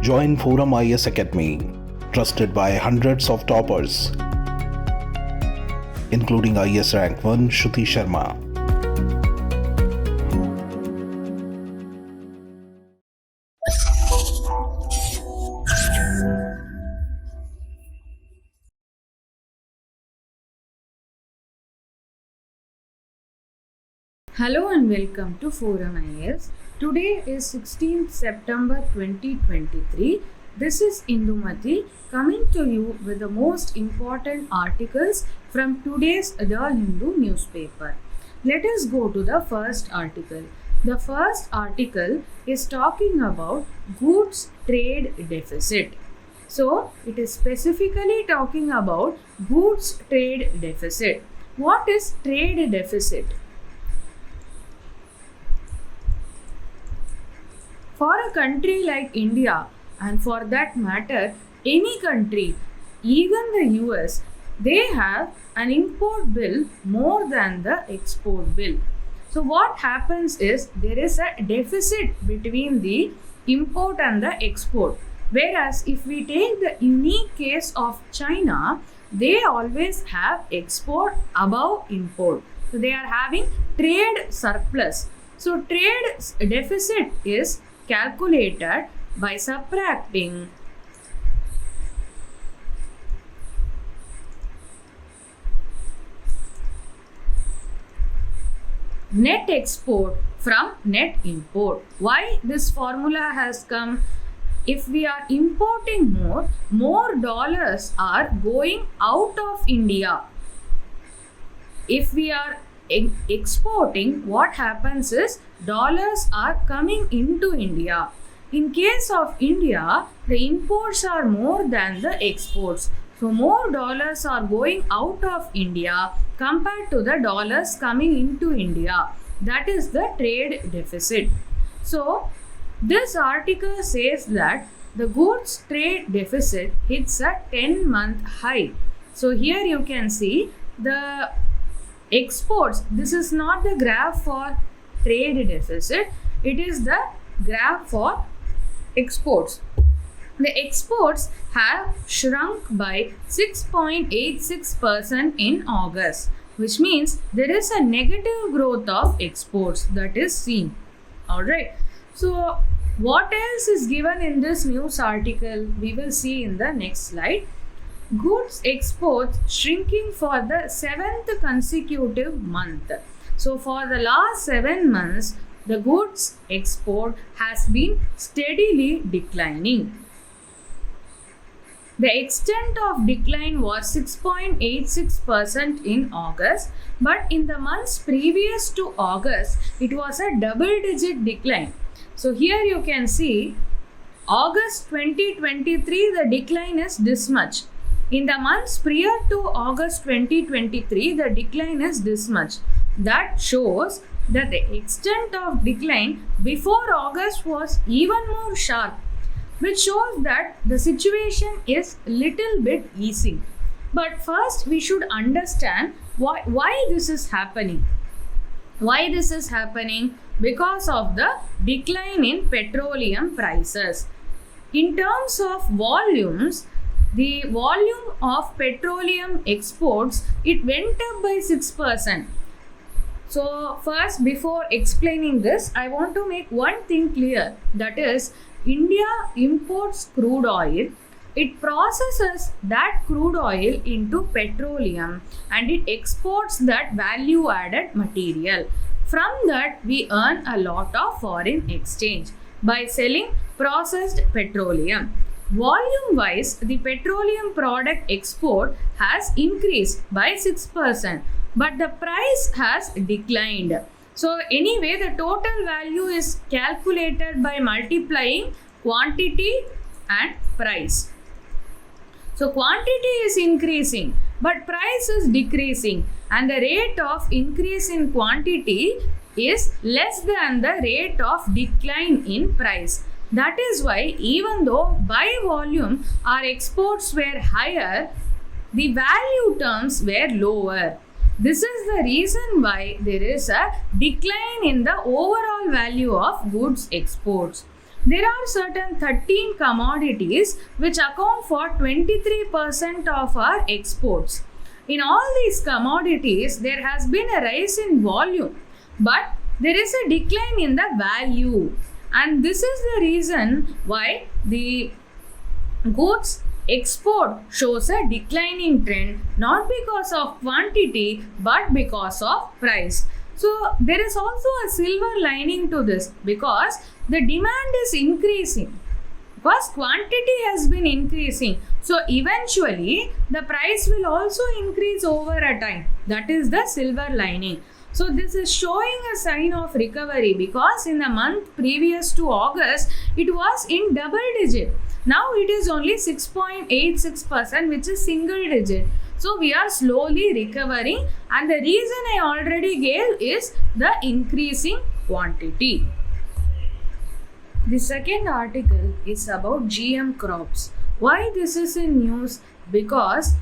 Join ForumIAS Academy, trusted by hundreds of toppers, including IAS Rank 1 𝐂𝐡𝐚𝐧𝐧𝐞𝐥 Sharma. Hello and welcome to ForumIAS. Today is 16th September 2023. This is 𝐒𝐿𝐵𝐻𝐻𝐻 coming to you with the most important articles from today's The Hindu newspaper. Let us go to the first article. The first article is talking about goods trade deficit. So, it is specifically talking about goods trade deficit. What is trade deficit? For a country like India, and for that matter, any country, even the US, they have an import bill more than the export bill. So what happens is there is a deficit between the import and the export. Whereas if we take the unique case of China, they always have export above import. So they are having trade surplus. So trade deficit is calculated by subtracting net export from net import. Why this formula has come? If we are importing more dollars are going out of India. If we are exporting, what happens is dollars are coming into India. In case of India, the imports are more than the exports. So more dollars are going out of India compared to the dollars coming into India. That is the trade deficit. So this article says that the goods trade deficit hits a 10-month high. So here you can see the exports. This is not the graph for trade deficit, it is the graph for exports. The exports have shrunk by 6.86% in August, which means there is a negative growth of exports that is seen. Alright, so what else is given in this news article? We will see in the next slide. Goods exports shrinking for the 7th consecutive month. So for the last 7 months, the goods export has been steadily declining. The extent of decline was 6.86% in August, but in the months previous to August, it was a double-digit decline. So here you can see August 2023, the decline is this much. In the months prior to August 2023, the decline is this much. That shows that the extent of decline before August was even more sharp, which shows that the situation is little bit easing. But first we should understand why this is happening. Why this is happening? Because of the decline in petroleum prices. In terms of volumes, the volume of petroleum exports, it went up by 6%. So first, before explaining this, I want to make one thing clear. That is, India imports crude oil. It processes that crude oil into petroleum and it exports that value added material. From that, we earn a lot of foreign exchange by selling processed petroleum. Volume wise, the petroleum product export has increased by 6%, but the price has declined. So anyway, the total value is calculated by multiplying quantity and price. So quantity is increasing, but price is decreasing, and the rate of increase in quantity is less than the rate of decline in price. That is why even though by volume our exports were higher, the value terms were lower. This is the reason why there is a decline in the overall value of goods exports. There are certain 13 commodities which account for 23% of our exports. In all these commodities, there has been a rise in volume, but there is a decline in the value. And this is the reason why the goods export shows a declining trend, not because of quantity but because of price. So there is also a silver lining to this, because the demand is increasing, because quantity has been increasing. So eventually the price will also increase over a time. That is the silver lining. So this is showing a sign of recovery, because in the month previous to August, it was in double digit. Now it is only 6.86%, which is single digit. So we are slowly recovering, and the reason I already gave is the increasing quantity. The second article is about GM crops. Why this is in news? Because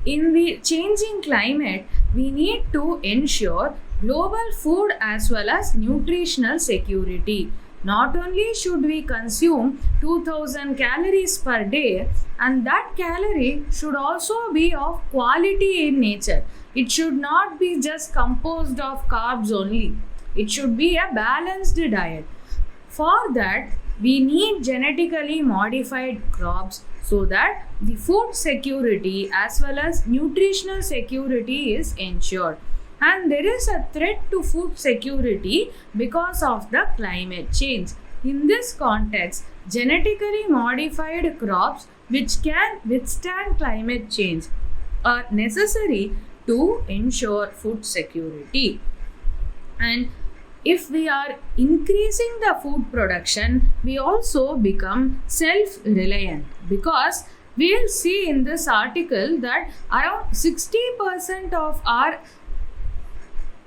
in the changing climate, we need to ensure global food as well as nutritional security. Not only should we consume 2000 calories per day, and that calorie should also be of quality in nature. It should not be just composed of carbs only. It should be a balanced diet. For that, we need genetically modified crops so that the food security as well as nutritional security is ensured. And there is a threat to food security because of the climate change. In this context, genetically modified crops which can withstand climate change are necessary to ensure food security. And if we are increasing the food production, we also become self-reliant, because we will see in this article that around 60% of our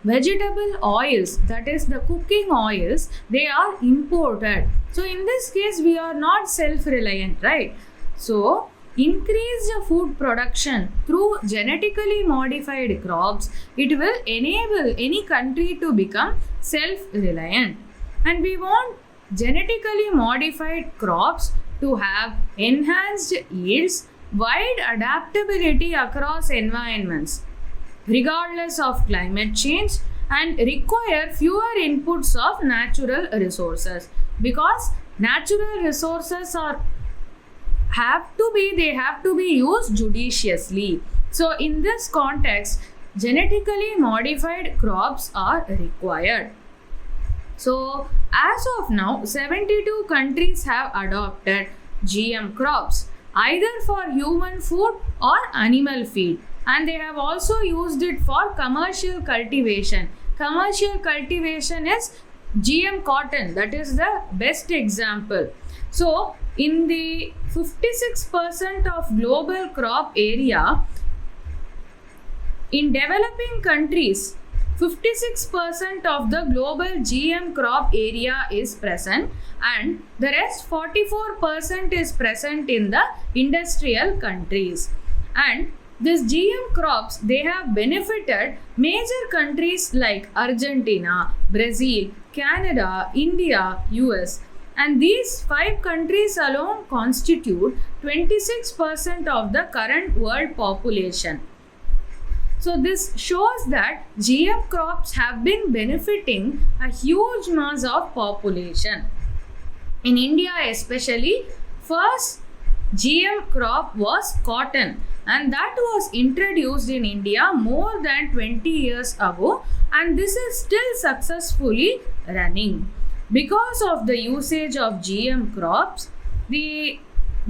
vegetable oils, that is the cooking oils, they are imported. So in this case, we are not self-reliant, right? So increase the food production through genetically modified crops, it will enable any country to become self-reliant. And we want genetically modified crops to have enhanced yields, wide adaptability across environments, regardless of climate change, and require fewer inputs of natural resources, because natural resources have to be used judiciously. So in this context, genetically modified crops are required. So as of now, 72 countries have adopted GM crops, either for human food or animal feed, and they have also used it for commercial cultivation. Commercial cultivation is GM cotton, that is the best example. So in the 56% of global crop area, in developing countries, 56% of the global GM crop area is present, and the rest 44% is present in the industrial countries. And these GM crops, they have benefited major countries like Argentina, Brazil, Canada, India, US. And these 5 countries alone constitute 26% of the current world population. So this shows that GM crops have been benefiting a huge mass of population. In India especially, first GM crop was cotton, and that was introduced in India more than 20 years ago, and this is still successfully running. Because of the usage of GM crops, the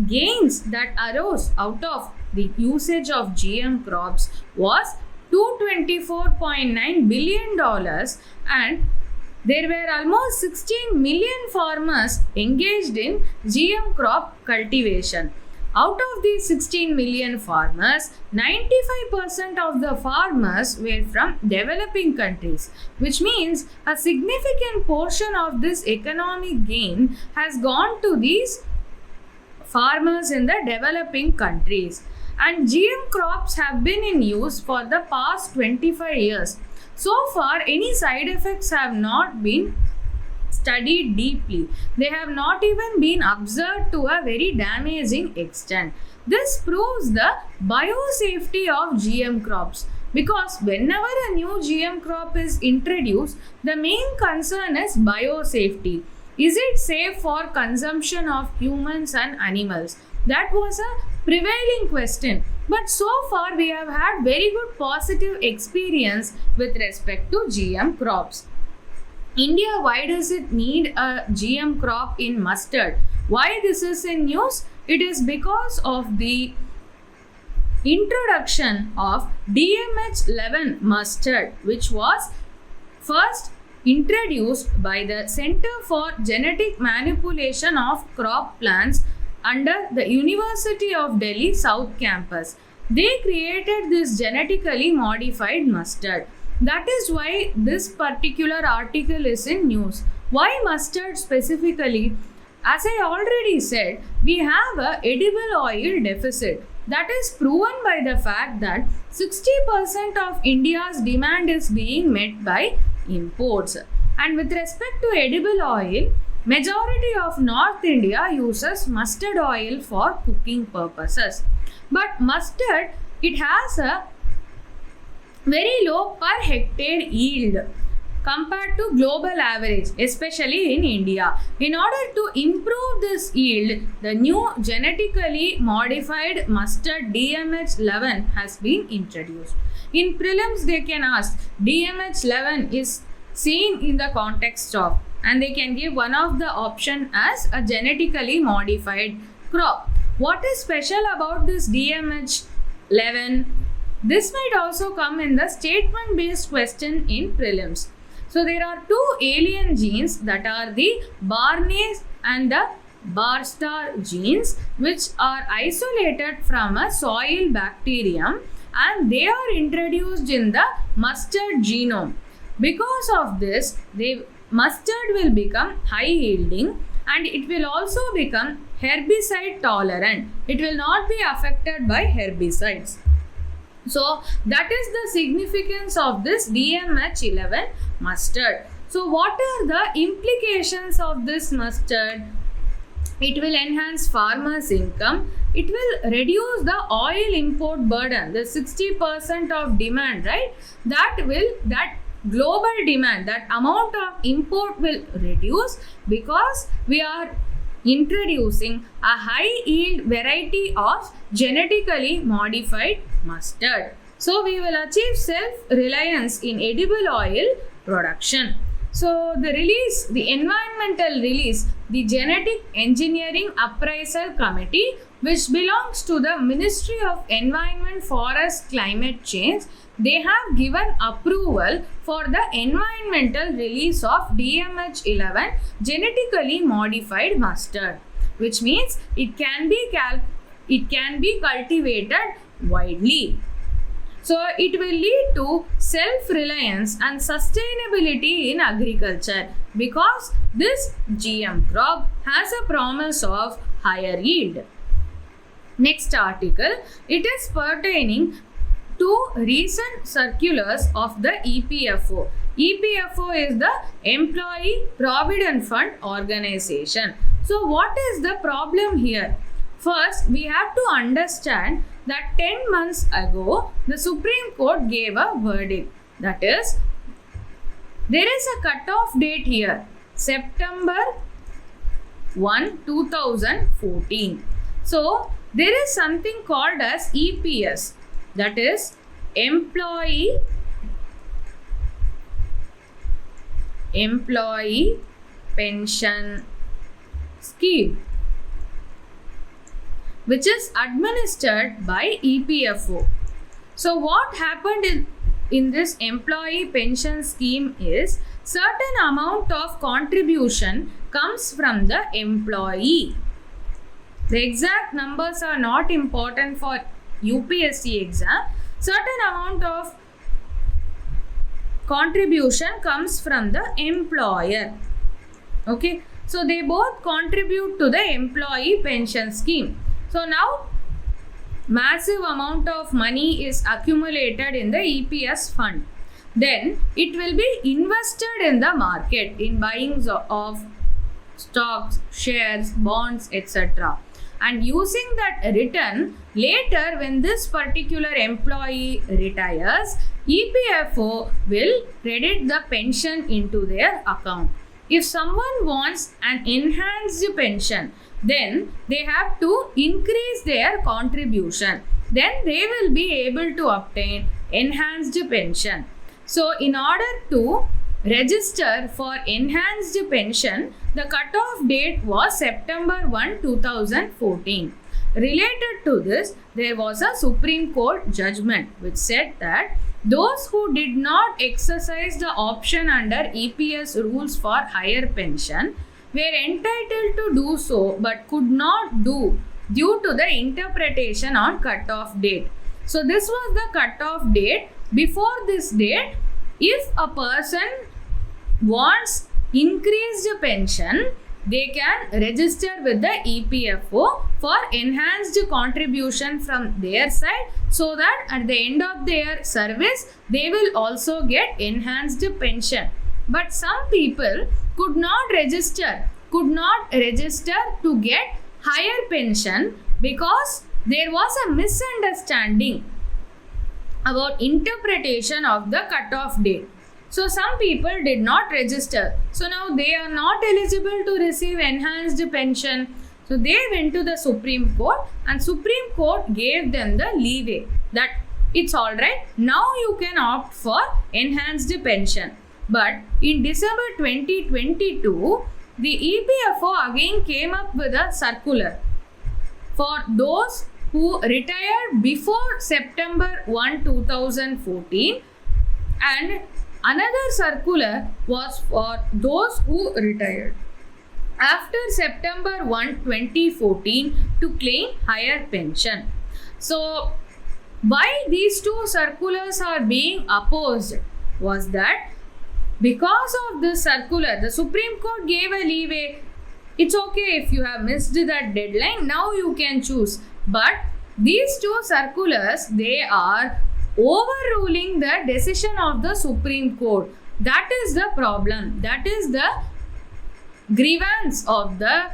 gains that arose out of the usage of GM crops was $224.9 billion, and there were almost 16 million farmers engaged in GM crop cultivation. Out of these 16 million farmers, 95% of the farmers were from developing countries, which means a significant portion of this economic gain has gone to these farmers in the developing countries. And GM crops have been in use for the past 25 years. So far, any side effects have not been studied deeply. They have not even been observed to a very damaging extent. This proves the biosafety of GM crops. Because whenever a new GM crop is introduced, the main concern is biosafety. Is it safe for consumption of humans and animals? That was a prevailing question. But so far we have had very good positive experience with respect to GM crops. India, why does it need a GM crop in mustard? Why this is in news? It is because of the introduction of DMH11 mustard, which was first introduced by the Center for Genetic Manipulation of Crop Plants under the University of Delhi South Campus. They created this genetically modified mustard. That is why this particular article is in news. Why mustard specifically? As I already said, we have a edible oil deficit. That is proven by the fact that 60% of India's demand is being met by imports. And with respect to edible oil, majority of North India uses mustard oil for cooking purposes. But mustard, it has a very low per hectare yield compared to global average, especially in India. In order to improve this yield, the new genetically modified mustard DMH11 has been introduced. In prelims, they can ask DMH11 is seen in the context of, and they can give one of the option as a genetically modified crop. What is special about this DMH11? This might also come in the statement based question in prelims. So there are two alien genes, that are the Barnase and the Barstar genes, which are isolated from a soil bacterium, and they are introduced in the mustard genome. Because of this, mustard will become high yielding, and it will also become herbicide tolerant. It will not be affected by herbicides. So that is the significance of this DMH11 mustard. So what are the implications of this mustard? It will enhance farmers' income. It will reduce the oil import burden, the 60% of demand, right? That global demand, that amount of import will reduce, because we are introducing a high yield variety of genetically modified mustard. So we will achieve self-reliance in edible oil production. So the environmental release, the Genetic Engineering Appraisal Committee, which belongs to the Ministry of Environment, Forest, Climate Change, they have given approval for the environmental release of DMH11 genetically modified mustard, which means it can be cultivated widely. So it will lead to self-reliance and sustainability in agriculture, because this GM crop has a promise of higher yield. Next article, it is pertaining to recent circulars of the EPFO. EPFO is the Employee Provident Fund Organization. So what is the problem here? First, we have to understand that 10 months ago, the Supreme Court gave a verdict. That is, there is a cut-off date here, September 1, 2014. So, there is something called as EPS, that is Employee Pension Scheme, which is administered by EPFO. So what happened in this employee pension scheme is, certain amount of contribution comes from the employee. The exact numbers are not important for UPSC exam. Certain amount of contribution comes from the employer. Okay, so they both contribute to the employee pension scheme. So now massive amount of money is accumulated in the EPS fund. then it will be invested in the market in buying of stocks, shares, bonds, etc. And using that return, later when this particular employee retires, EPFO will credit the pension into their account. If someone wants an enhanced pension, then they have to increase their contribution. Then they will be able to obtain enhanced pension. So in order to register for enhanced pension, the cutoff date was September 1, 2014. Related to this, there was a Supreme Court judgment which said that those who did not exercise the option under EPS rules for higher pension were entitled to do so but could not do due to the interpretation on cutoff date. So this was the cutoff date. Before this date, if a person wants increased pension, they can register with the EPFO for enhanced contribution from their side, so that at the end of their service they will also get enhanced pension. But some people could not register to get higher pension because there was a misunderstanding about interpretation of the cutoff date. So some people did not register. So now they are not eligible to receive enhanced pension. So they went to the Supreme Court, and Supreme Court gave them the leeway that it's alright, now you can opt for enhanced pension. But in December 2022, the EPFO again came up with a circular for those who retired before September 1, 2014, and another circular was for those who retired after September 1, 2014 to claim higher pension. So, why these two circulars are being opposed was that because of this circular, the Supreme Court gave a leeway. It's okay if you have missed that deadline, now you can choose. But these two circulars, they are overruling the decision of the Supreme Court. That is the problem. That is the grievance of the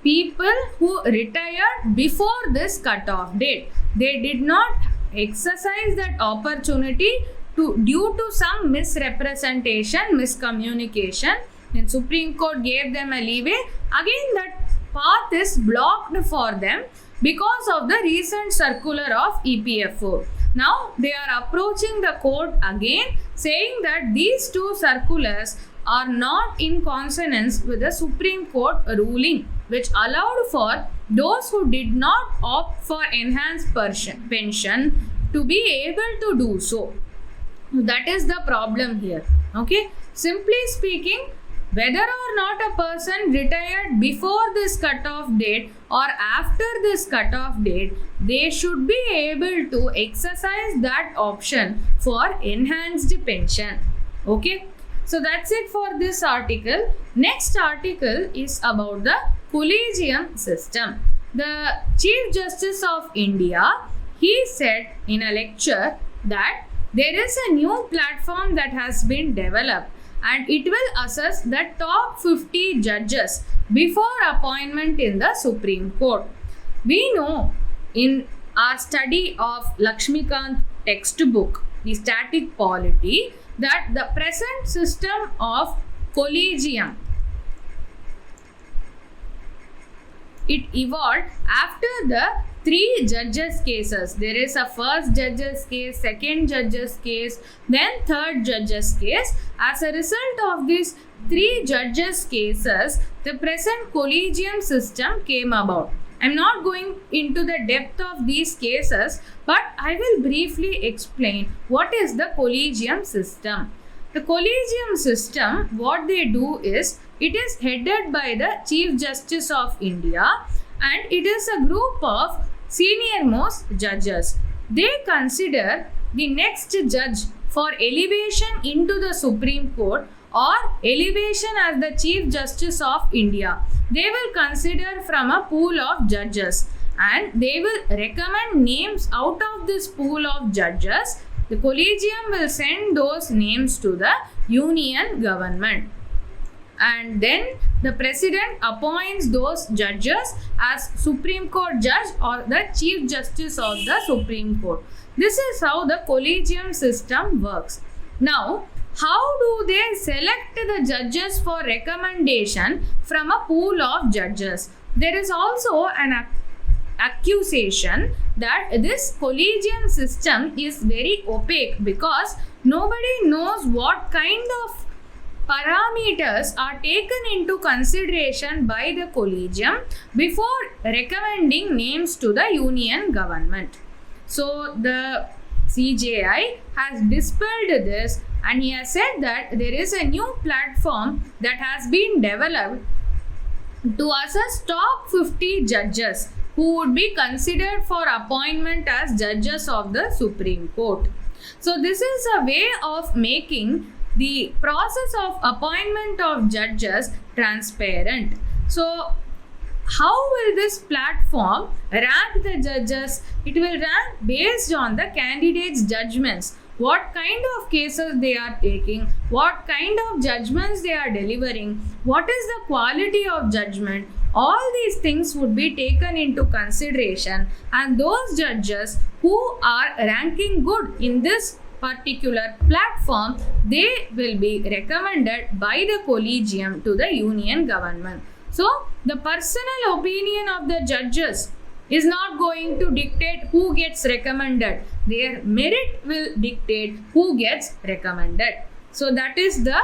people who retired before this cutoff date. They did not exercise that opportunity due to some misrepresentation, miscommunication, and Supreme Court gave them a leeway. Again, that path is blocked for them because of the recent circular of EPFO. Now they are approaching the court again, saying that these two circulars are not in consonance with the Supreme Court ruling, which allowed for those who did not opt for enhanced pension to be able to do so. That is the problem here. Okay. Simply speaking, whether or not a person retired before this cutoff date or after this cutoff date, they should be able to exercise that option for enhanced pension. Okay. So that's it for this article. Next article is about the collegium system. The Chief Justice of India, he said in a lecture that there is a new platform that has been developed, and it will assess the top 50 judges before appointment in the Supreme Court. We know in our study of 𝐂𝐡𝐚𝐧𝐧𝐞𝐥 textbook, the static polity, that the present system of collegium, it evolved after the 3 judges cases. There is a first judge's case, second judge's case, then third judge's case. As a result of these 3 judges cases, the present collegium system came about. I am not going into the depth of these cases, but I will briefly explain what is the collegium system. The collegium system, what they do is, it is headed by the Chief Justice of India, and it is a group of senior most judges. They consider the next judge for elevation into the Supreme Court or elevation as the Chief Justice of India. They will consider from a pool of judges, and they will recommend names out of this pool of judges the collegium will send those names to the union government. And then the president appoints those judges as Supreme Court judge or the Chief Justice of the Supreme Court. This is how the collegium system works. Now, how do they select the judges for recommendation from a pool of judges? There is also an accusation that this collegium system is very opaque because nobody knows what kind of parameters are taken into consideration by the collegium before recommending names to the union government. So the CJI has dispelled this, and he has said that there is a new platform that has been developed to assess top 50 judges who would be considered for appointment as judges of the Supreme Court. So this is a way of making the process of appointment of judges transparent. So how will this platform rank the judges? It will rank based on the candidates' judgments. What kind of cases they are taking, what kind of judgments they are delivering, what is the quality of judgment. All these things would be taken into consideration, and those judges who are ranking good in this particular platform, they will be recommended by the collegium to the union government. So the personal opinion of the judges is not going to dictate who gets recommended. Their merit will dictate who gets recommended. So that is the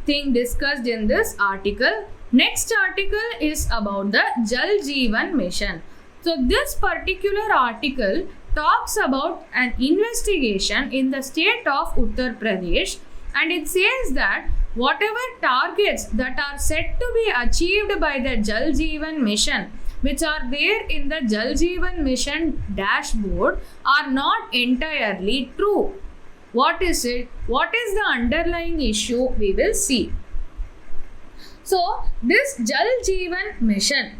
thing discussed in this article. Next article is about the Jal Jeevan Mission. So this particular article talks about an investigation in the state of Uttar Pradesh, and it says that whatever targets that are said to be achieved by the Jal Jeevan Mission, which are there in the Jal Jeevan Mission dashboard, are not entirely true. What is it? What is the underlying issue? We will see. So this Jal Jeevan Mission,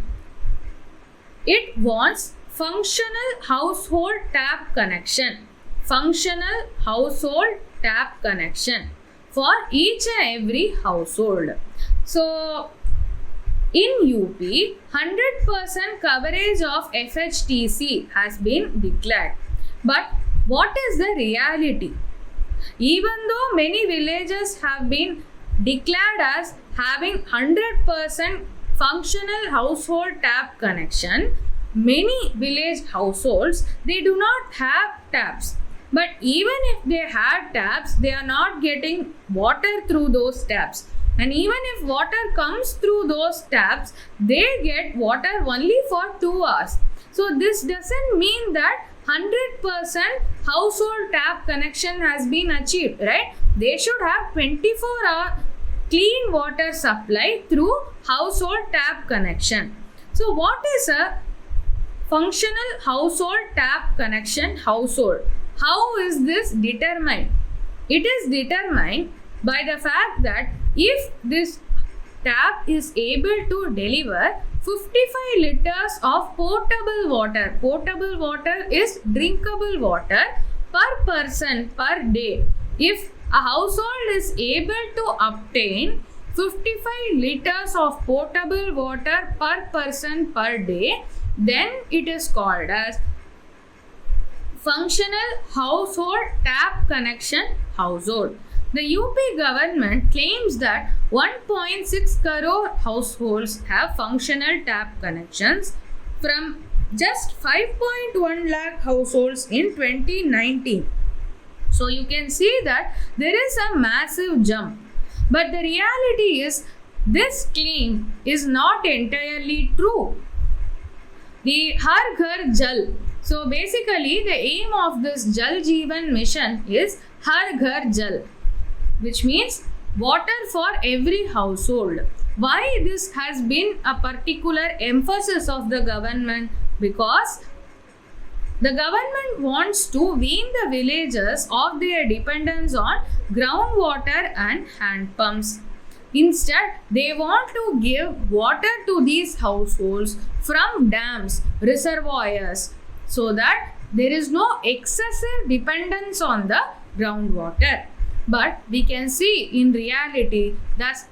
it wants functional household tap connection. Functional household tap connection for each and every household. So in UP, 100% coverage of FHTC has been declared. But what is the reality? Even though many villages have been declared as having 100% functional household tap connection, many village households, they do not have taps. But even if they have taps, they are not getting water through those taps. And even if water comes through those taps, they get water only for 2 hours. So this doesn't mean that 100% household tap connection has been achieved, right? They should have 24-hour clean water supply through household tap connection. So what is a functional household tap connection household? How is this determined? It is determined by the fact that if this tap is able to deliver 55 liters of potable water is drinkable water per person per day. If a household is able to obtain 55 liters of potable water per person per day, then it is called as functional household tap connection household. The UP government claims that 1.6 crore households have functional tap connections from just 5.1 lakh households in 2019. So you can see that there is a massive jump. But the reality is this claim is not entirely true. The Har Ghar Jal. So basically the aim of this Jal Jeevan Mission is Har Ghar Jal, which means water for every household. Why this has been a particular emphasis of the government? Because the government wants to wean the villagers of their dependence on groundwater and hand pumps. Instead, they want to give water to these households from dams, reservoirs, so that there is no excessive dependence on the groundwater. But we can see in reality that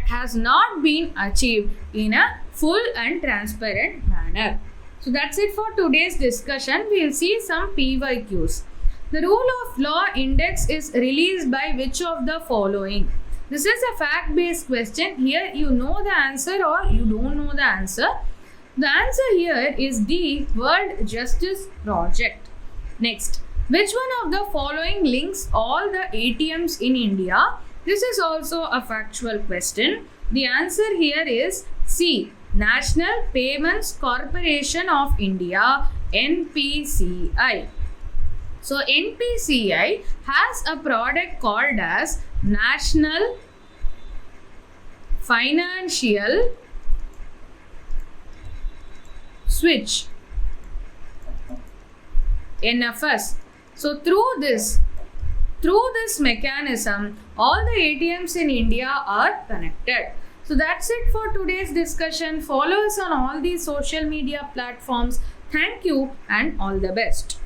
has not been achieved in a full and transparent manner. So that's it for today's discussion. We will see some PYQs. The rule of law index is released by which of the following? This is a fact-based question. Here you know the answer or you don't know the answer. The answer here is D, World Justice Project. Next, which one of the following links all the ATMs in India? This is also a factual question. The answer here is C, National Payments Corporation of India, NPCI. So NPCI has a product called as National Financial Switch, NFS. So through this mechanism, all the ATMs in India are connected. So that's it for today's discussion. Follow us on all these social media platforms. Thank you and all the best.